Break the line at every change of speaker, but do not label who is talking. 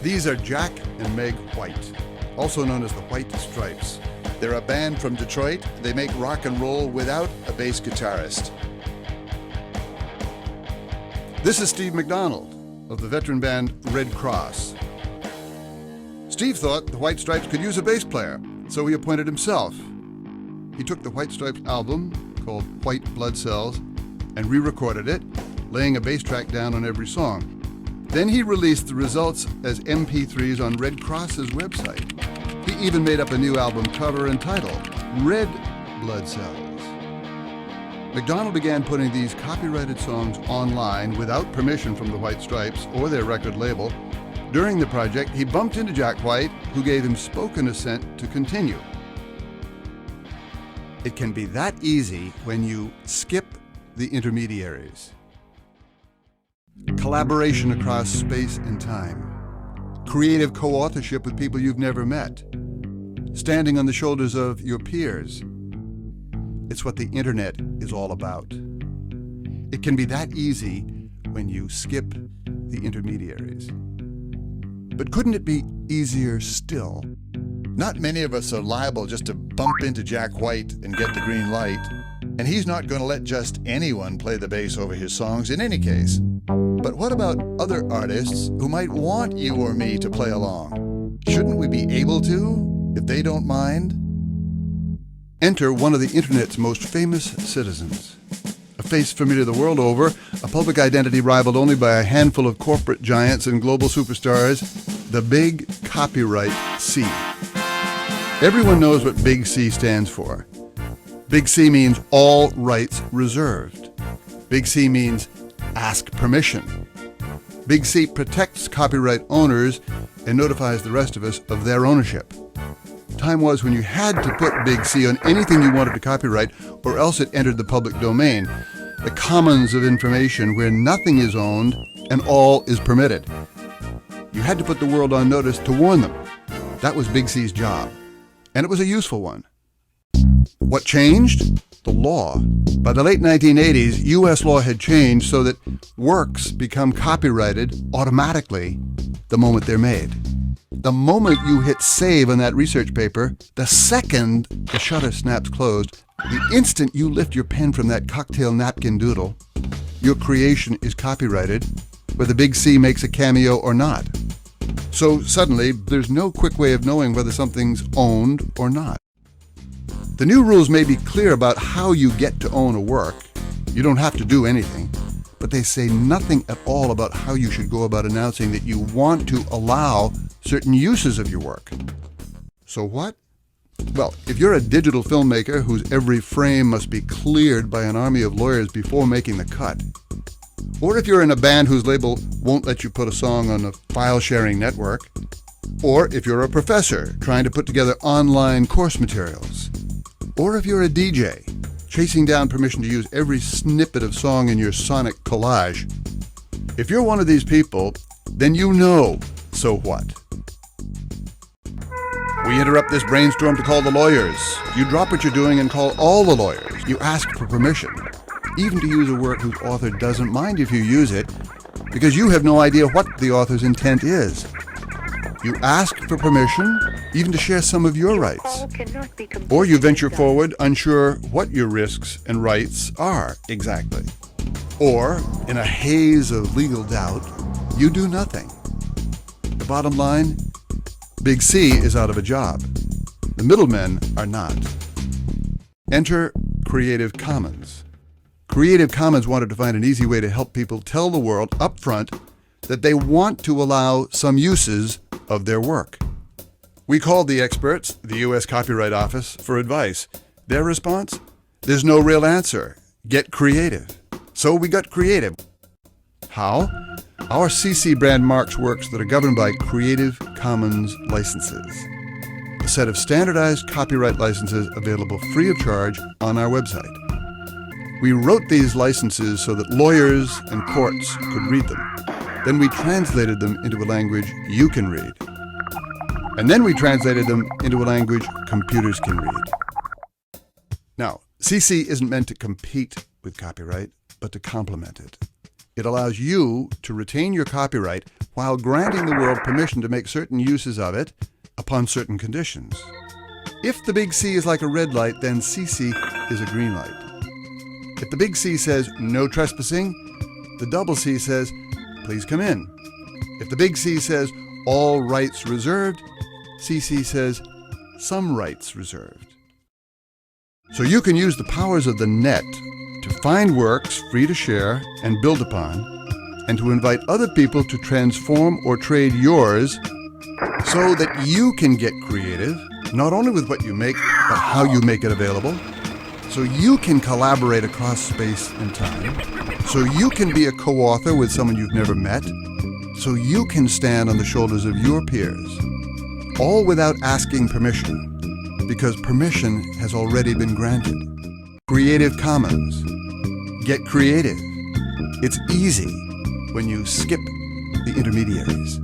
These are Jack and Meg White, also known as the White Stripes. They're a band from Detroit. They make rock and roll without a bass guitarist. This is Steve McDonald of the veteran band Red Cross. Steve thought the White Stripes could use a bass player, so he appointed himself. He took the White Stripes album, called White Blood Cells, and re-recorded it, laying a bass track down on every song. Then he released the results as MP3s on Red Cross's website. He even made up a new album cover and title, Red Blood Cells. McDonald began putting these copyrighted songs online without permission from the White Stripes or their record label. During the project, he bumped into Jack White, who gave him spoken assent to continue. It can be that easy when you skip the intermediaries. Collaboration across space and time. Creative co-authorship with people you've never met. Standing on the shoulders of your peers. It's what the internet is all about. It can be that easy when you skip the intermediaries. But couldn't it be easier still? Not many of us are liable just to bump into Jack White and get the green light. And he's not going to let just anyone play the bass over his songs in any case. But what about other artists who might want you or me to play along? Shouldn't we be able to, if they don't mind? Enter one of the internet's most famous citizens. A face familiar the world over, a public identity rivaled only by a handful of corporate giants and global superstars, the Big Copyright C. Everyone knows what Big C stands for. Big C means all rights reserved. Big C means ask permission. Big C protects copyright owners and notifies the rest of us of their ownership. Time was when you had to put Big C on anything you wanted to copyright, or else it entered the public domain, the commons of information where nothing is owned and all is permitted. You had to put the world on notice to warn them. That was Big C's job, and it was a useful one. What changed? The law. By the late 1980s, U.S. law had changed so that works become copyrighted automatically the moment they're made. The moment you hit save on that research paper, the second the shutter snaps closed, the instant you lift your pen from that cocktail napkin doodle, your creation is copyrighted, whether Big C makes a cameo or not. So suddenly, there's no quick way of knowing whether something's owned or not. The new rules may be clear about how you get to own a work. You don't have to do anything, but they say nothing at all about how you should go about announcing that you want to allow certain uses of your work. So what? Well, if you're a digital filmmaker whose every frame must be cleared by an army of lawyers before making the cut, or if you're in a band whose label won't let you put a song on a file-sharing network, or if you're a professor trying to put together online course materials, or if you're a DJ chasing down permission to use every snippet of song in your sonic collage, if you're one of these people, then you know, so what? We interrupt this brainstorm to call the lawyers. You drop what you're doing and call all the lawyers. You ask for permission, even to use a work whose author doesn't mind if you use it, because you have no idea what the author's intent is. You ask for permission, even to share some of your rights. Or you venture forward unsure what your risks and rights are exactly. Or, in a haze of legal doubt, you do nothing. The bottom line, Big C is out of a job. The middlemen are not. Enter Creative Commons. Creative Commons wanted to find an easy way to help people tell the world up front that they want to allow some uses of their work. We called the experts, the U.S. Copyright Office, for advice. Their response? There's no real answer. Get creative. So we got creative. How? Our CC brand marks works that are governed by Creative Commons licenses. A set of standardized copyright licenses available free of charge on our website. We wrote these licenses so that lawyers and courts could read them. Then we translated them into a language you can read. And then we translated them into a language computers can read. Now, CC isn't meant to compete with copyright, but to complement it. It allows you to retain your copyright while granting the world permission to make certain uses of it upon certain conditions. If the big C is like a red light, then CC is a green light. If the big C says no trespassing, the double C says please come in. If the big C says all rights reserved, CC says some rights reserved. So you can use the powers of the net to find works free to share and build upon, and to invite other people to transform or trade yours so that you can get creative, not only with what you make, but how you make it available. So you can collaborate across space and time. So you can be a co-author with someone you've never met. So you can stand on the shoulders of your peers, all without asking permission, because permission has already been granted. Creative Commons. Get creative. It's easy when you skip the intermediaries.